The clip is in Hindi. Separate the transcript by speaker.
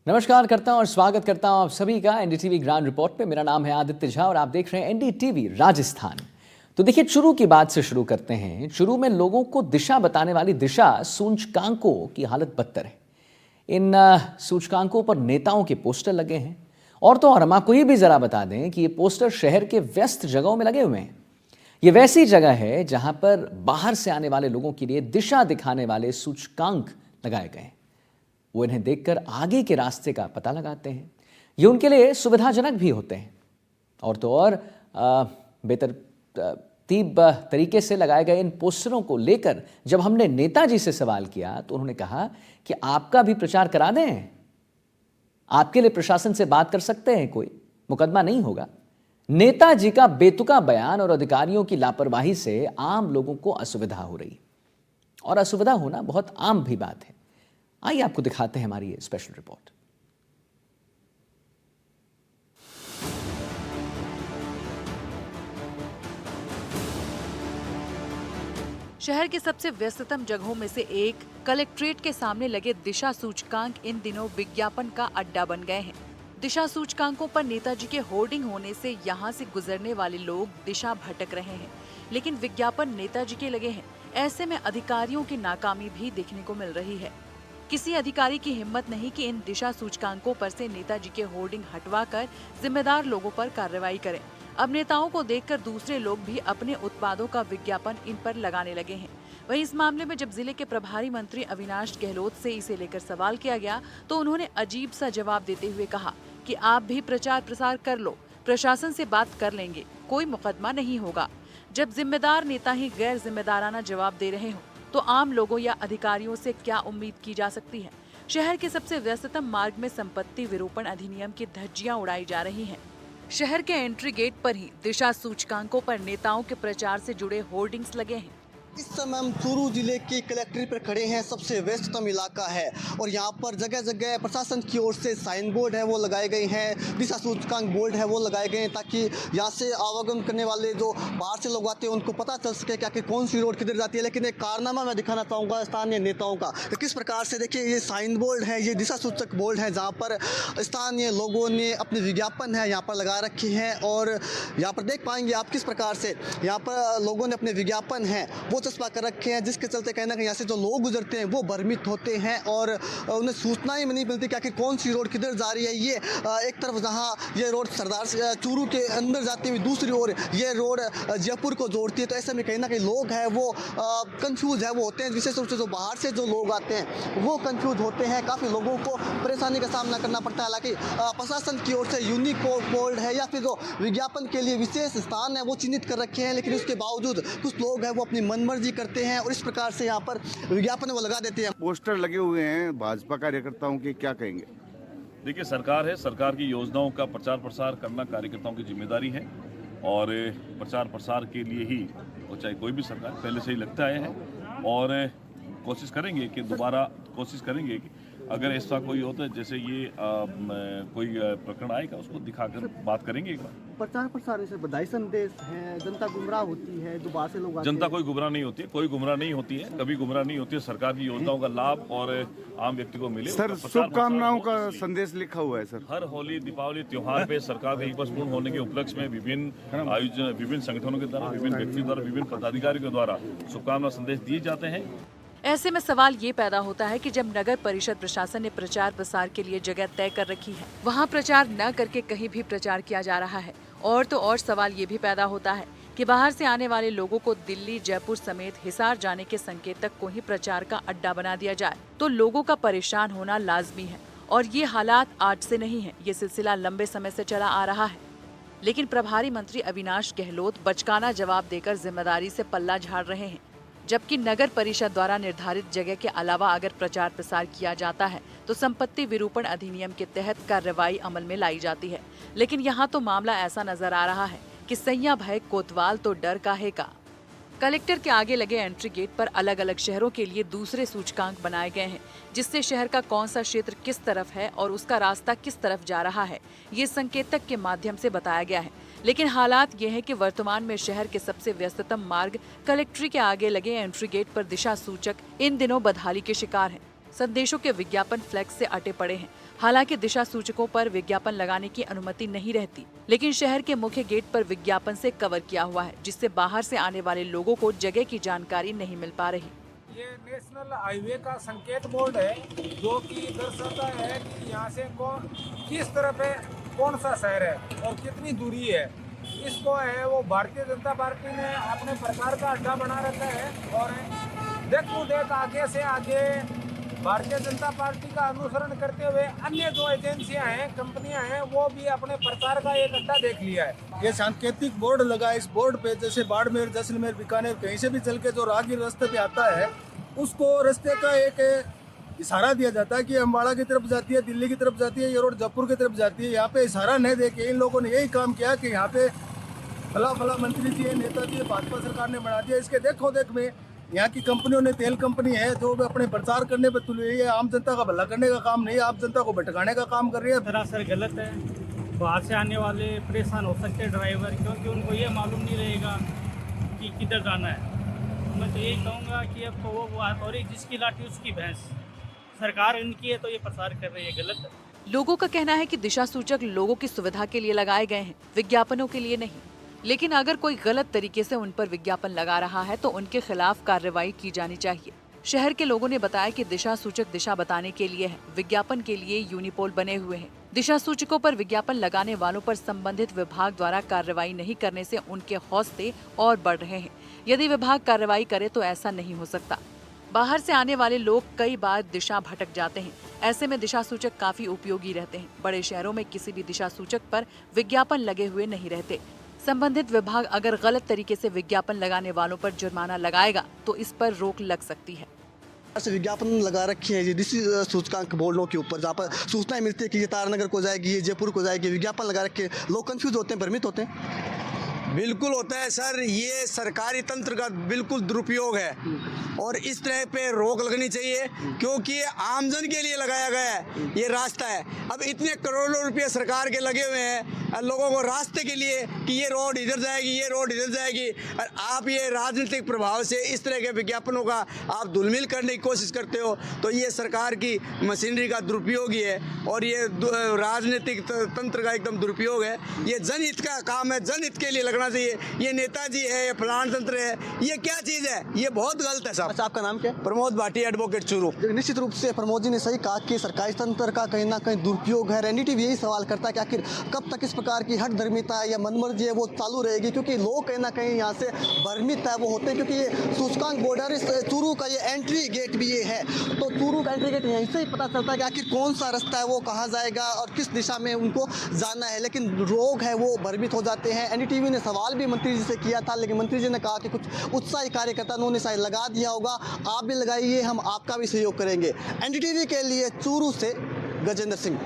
Speaker 1: नमस्कार करता हूं और स्वागत करता हूं आप सभी का एनडीटीवी ग्राउंड रिपोर्ट पे। मेरा नाम है आदित्य झा और आप देख रहे हैं एनडीटीवी राजस्थान। तो देखिए, चुरू की बात से शुरू करते हैं। चुरू में लोगों को दिशा बताने वाली दिशा सूचकांकों की हालत बदतर है। इन सूचकांकों पर नेताओं के पोस्टर लगे हैं और तो और हम आपको ये भी जरा बता दें कि ये पोस्टर शहर के व्यस्त जगहों में लगे हुए हैं। ये वैसी जगह है जहां पर बाहर से आने वाले लोगों के लिए दिशा दिखाने वाले सूचकांक लगाए गए हैं। वो इन्हें देखकर आगे के रास्ते का पता लगाते हैं। ये उनके लिए सुविधाजनक भी होते हैं और तो और बेतरतीब तरीके से लगाए गए इन पोस्टरों को लेकर जब हमने नेताजी से सवाल किया तो उन्होंने कहा कि आपका भी प्रचार करा दें, आपके लिए प्रशासन से बात कर सकते हैं, कोई मुकदमा नहीं होगा। नेताजी का बेतुका बयान और अधिकारियों की लापरवाही से आम लोगों को असुविधा हो रही और असुविधा होना बहुत आम भी बात है। आइए आपको दिखाते हैं हमारी ये स्पेशल रिपोर्ट।
Speaker 2: शहर के सबसे व्यस्ततम जगहों में से एक कलेक्ट्रेट के सामने लगे दिशा सूचकांक इन दिनों विज्ञापन का अड्डा बन गए हैं। दिशा सूचकांकों पर नेताजी के होर्डिंग होने से यहाँ से गुजरने वाले लोग दिशा भटक रहे हैं, लेकिन विज्ञापन नेताजी के लगे हैं। ऐसे में अधिकारियों की नाकामी भी देखने को मिल रही है। किसी अधिकारी की हिम्मत नहीं कि इन दिशा सूचकांकों पर से नेताजी के होर्डिंग हटवाकर जिम्मेदार लोगों पर कार्रवाई करें। अब नेताओं को देखकर दूसरे लोग भी अपने उत्पादों का विज्ञापन इन पर लगाने लगे हैं। वहीं इस मामले में जब जिले के प्रभारी मंत्री अविनाश गहलोत से इसे लेकर सवाल किया गया तो उन्होंने अजीब सा जवाब देते हुए कहा कि आप भी प्रचार प्रसार कर लो, प्रशासन से बात कर लेंगे, कोई मुकदमा नहीं होगा। जब जिम्मेदार नेता ही गैर जिम्मेदाराना जवाब दे रहे हों तो आम लोगों या अधिकारियों से क्या उम्मीद की जा सकती है। शहर के सबसे व्यस्ततम मार्ग में संपत्ति विरूपण अधिनियम की धज्जियां उड़ाई जा रही हैं। शहर के एंट्री गेट पर ही दिशा सूचकांकों पर नेताओं के प्रचार से जुड़े होर्डिंग्स लगे हैं।
Speaker 3: इस समय हम चूरू जिले के कलेक्ट्रेट पर खड़े हैं। सबसे व्यस्ततम इलाका है और यहाँ पर जगह जगह प्रशासन की ओर से साइन बोर्ड है वो लगाए गए हैं, दिशा सूचकांक बोर्ड है वो लगाए गए हैं ताकि यहाँ से आवागमन करने वाले जो बाहर से लोग आते हैं उनको पता चल सके क्या कि कौन सी रोड किधर जाती है। लेकिन एक कारनामा मैं दिखाना चाहूँगा स्थानीय नेताओं का, तो किस प्रकार से देखिए ये साइन बोर्ड है, ये दिशा सूचक बोर्ड है जहाँ पर स्थानीय लोगों ने अपने विज्ञापन है यहाँ पर लगा रखे हैं और यहाँ पर देख पाएंगे आप किस प्रकार से यहाँ पर लोगों ने अपने विज्ञापन है वो चस्पा कर रखे हैं, जिसके चलते कहीं ना कहीं यहाँ से जो लोग गुजरते हैं वो भ्रमित होते हैं और उन्हें सूचना ही नहीं मिलती क्या कि कौन सी रोड किधर जा रही है। ये एक तरफ जहाँ ये रोड सरदार चूरू के अंदर जाती हुई, दूसरी ओर ये रोड जयपुर को जोड़ती है। तो ऐसे में कहीं ना कहीं लोग हैं वो कंफ्यूज है वो होते हैं, विशेष रूप से जो बाहर से जो लोग आते हैं वो कंफ्यूज होते हैं। काफ़ी लोगों को परेशानी का सामना करना पड़ता है। हालांकि प्रशासन की ओर से यूनिक बोर्ड है या फिर जो विज्ञापन के लिए विशेष स्थान है वो चिन्हित कर रखे हैं, लेकिन उसके बावजूद कुछ लोग हैं वो अपनी मनमर्जी करते हैं और इस प्रकार से यहाँ पर विज्ञापन वो लगा देते हैं।
Speaker 4: पोस्टर लगे हुए हैं भाजपा कार्यकर्ताओं के, क्या कहेंगे?
Speaker 5: देखिए, सरकार है, सरकार की योजनाओं का प्रचार प्रसार करना कार्यकर्ताओं की जिम्मेदारी है और प्रचार प्रसार के लिए ही वो चाहे कोई भी सरकार पहले से ही लगता है और कोशिश करेंगे कि दोबारा कोशिश करेंगे कि अगर ऐसा कोई होता है जैसे ये कोई प्रकरण आएगा उसको दिखाकर बात करेंगे एक बार।
Speaker 3: प्रचार प्रसार से बधाई संदेश है, जनता गुमराह होती है, जो बाहर से लोग
Speaker 5: जनता कोई गुमराह नहीं होती है, कोई गुमराह नहीं होती है, कभी गुमराह नहीं होती है। सरकार की योजनाओं का लाभ और आम व्यक्ति को मिले।
Speaker 4: सर, शुभकामनाओं का संदेश लिखा हुआ है सर।
Speaker 5: हर होली दीपावली त्योहार पे सरकार के 1 वर्ष पूर्ण होने के उपलक्ष्य में विभिन्न आयोजन, विभिन्न संगठनों के द्वारा, विभिन्न व्यक्तियों द्वारा, विभिन्न पदाधिकारियों के द्वारा शुभकामना संदेश दिए जाते हैं।
Speaker 2: ऐसे में सवाल ये पैदा होता है कि जब नगर परिषद प्रशासन ने प्रचार प्रसार के लिए जगह तय कर रखी है, वहाँ प्रचार न करके कहीं भी प्रचार किया जा रहा है। और तो और सवाल ये भी पैदा होता है कि बाहर से आने वाले लोगों को दिल्ली, जयपुर समेत हिसार जाने के संकेत तक को ही प्रचार का अड्डा बना दिया जाए तो लोगों का परेशान होना लाजमी है। और ये हालात आज से नहीं है, ये सिलसिला लंबे समय से चला आ रहा है। लेकिन प्रभारी मंत्री अविनाश गहलोत बचकाना जवाब देकर जिम्मेदारी से पल्ला झाड़ रहे हैं, जबकि नगर परिषद द्वारा निर्धारित जगह के अलावा अगर प्रचार प्रसार किया जाता है तो संपत्ति विरूपण अधिनियम के तहत कार्रवाई अमल में लाई जाती है। लेकिन यहाँ तो मामला ऐसा नजर आ रहा है कि सैया भय कोतवाल तो डर काहे का। कलेक्टर के आगे लगे एंट्री गेट पर अलग अलग शहरों के लिए दूसरे सूचकांक बनाए गए हैं, जिससे शहर का कौन सा क्षेत्र किस तरफ है और उसका रास्ता किस तरफ जा रहा है ये संकेतक के माध्यम से बताया गया है। लेकिन हालात ये है कि वर्तमान में शहर के सबसे व्यस्ततम मार्ग कलेक्ट्री के आगे लगे एंट्री गेट पर दिशा सूचक इन दिनों बदहाली के शिकार हैं। संदेशों के विज्ञापन फ्लैक्स से अटे पड़े हैं। हालांकि दिशा सूचकों पर विज्ञापन लगाने की अनुमति नहीं रहती, लेकिन शहर के मुख्य गेट पर विज्ञापन से कवर किया हुआ है, जिससे बाहर से आने वाले लोगों को जगह की जानकारी नहीं मिल पा रही।
Speaker 6: ये नेशनल हाईवे का संकेत बोर्ड है जो कि दर्शाता है कि यहाँ से किस तरफ है, कौन सा शहर है और कितनी दूरी है। इसको है वो भारतीय जनता पार्टी ने अपने प्रचार का अड्डा बना रखा है और देख आगे से आगे भारतीय जनता पार्टी का अनुसरण करते हुए अन्य जो एजेंसियां हैं, कंपनियां हैं, वो भी अपने प्रचार का एक अड्डा देख लिया है।
Speaker 7: ये सांकेतिक बोर्ड लगा है। इस बोर्ड पे जैसे बाड़मेर, जैसलमेर, बीकानेर कहीं से भी चल के जो राहगीर रास्ते पे आता है उसको रास्ते का एक इशारा दिया जाता है कि अम्बाड़ा की तरफ जाती है, दिल्ली की तरफ जाती है, ये रोड जयपुर की तरफ जाती है। यहाँ पे इशारा नहीं दे के इन लोगों ने यही काम किया कि यहाँ पे फला मंत्री जी है, नेता जी है, भाजपा सरकार ने बना दिया। इसके देखो देख में यहाँ की कंपनियों ने, तेल कंपनी है जो अपने प्रचार करने पर तुली हुई है, आम जनता का भला करने का काम नहीं, आम जनता को भटकाने का काम कर रही है।
Speaker 6: सरासर गलत है। बाहर से आने वाले परेशान हो सकते हैं ड्राइवर, क्योंकि उनको ये मालूम नहीं रहेगा कि किधर जाना है। मैं तो यही कहूँगा कि अब तो वो और एक जिसकी लाठी उसकी भैंस, सरकार इनकी है तो ये प्रचार कर रही है, गलत है।
Speaker 2: लोगों का कहना है कि दिशा सूचक लोगों की सुविधा के लिए लगाए गए हैं, विज्ञापनों के लिए नहीं। लेकिन अगर कोई गलत तरीके से उन पर विज्ञापन लगा रहा है तो उनके खिलाफ कार्रवाई की जानी चाहिए। शहर के लोगों ने बताया कि दिशा सूचक दिशा बताने के लिए है, विज्ञापन के लिए यूनिपोल बने हुए हैं। दिशा सूचकों पर विज्ञापन लगाने वालों पर संबंधित विभाग द्वारा कार्रवाई नहीं करने से उनके हौसले और बढ़ रहे हैं। यदि विभाग कार्रवाई करे तो ऐसा नहीं हो सकता। बाहर से आने वाले लोग कई बार दिशा भटक जाते हैं, ऐसे में दिशा सूचक काफी उपयोगी रहते हैं। बड़े शहरों में किसी भी दिशा सूचक पर विज्ञापन लगे हुए नहीं रहते। संबंधित विभाग अगर गलत तरीके से विज्ञापन लगाने वालों पर जुर्माना लगाएगा तो इस पर रोक लग सकती है।
Speaker 3: ऐसे विज्ञापन लगा रखे हैं दिशा सूचकांक बोर्डों के ऊपर, जहाँ पर सूचनाएं मिलती है कि ये तारानगर को जाएगी, ये जयपुर को जाएगी, विज्ञापन लगा रखे, लोग कंफ्यूज होते हैं, भ्रमित होते हैं।
Speaker 8: बिल्कुल होता है सर, ये सरकारी तंत्र का बिल्कुल दुरुपयोग है और इस तरह पे रोक लगनी चाहिए, क्योंकि ये आमजन के लिए लगाया गया है, ये रास्ता है। अब इतने करोड़ों रुपए सरकार के लगे हुए हैं लोगों को रास्ते के लिए कि ये रोड इधर जाएगी, ये रोड इधर जाएगी, और आप ये राजनीतिक प्रभाव से इस तरह के विज्ञापनों का आप धुलमिल करने की कोशिश करते हो, तो ये सरकार की मशीनरी का दुरुपयोग ही है और ये राजनीतिक तंत्र का एकदम दुरुपयोग है। ये जनहित का काम है, जनहित के लिए लगना चाहिए। ये नेताजी है, ये फलान तंत्र है, ये क्या चीज़ है, ये बहुत गलत है साहब।
Speaker 3: अच्छा, आपका नाम क्या है?
Speaker 8: प्रमोद भाटी, एडवोकेट चूरू।
Speaker 3: निश्चित रूप से प्रमोद जी ने सही कहा कि सरकारी तंत्र का कहीं ना कहीं दुरुपयोग है। एनडीटीवी यही सवाल करता है कि आखिर कब तक इस प्रकार की हट धर्मिता या मनमर्जी है वो चालू रहेगी, क्योंकि लोग कहीं ना कहीं यहाँ से भ्रमित है वो होते हैं, क्योंकि ये सूचकांक बॉर्डर चूरू का ये एंट्री गेट भी ये है, तो चूरू का एंट्री गेट यहीं से ही पता चलता है कि आखिर कौन सा रास्ता है, वो कहाँ जाएगा और किस दिशा में उनको जाना है। लेकिन लोग है वो भ्रमित हो जाते हैं। एनडीटीवी ने सवाल भी मंत्री जी से किया था, लेकिन मंत्री जी ने कहा कि कुछ उत्साही कार्यकर्ता उन्होंने शायद लगा दिया होगा। आप भी लगाइए, हम आपका भी सहयोग करेंगे। एनडीटीवी के लिए चूरू से गजेंद्र सिंह।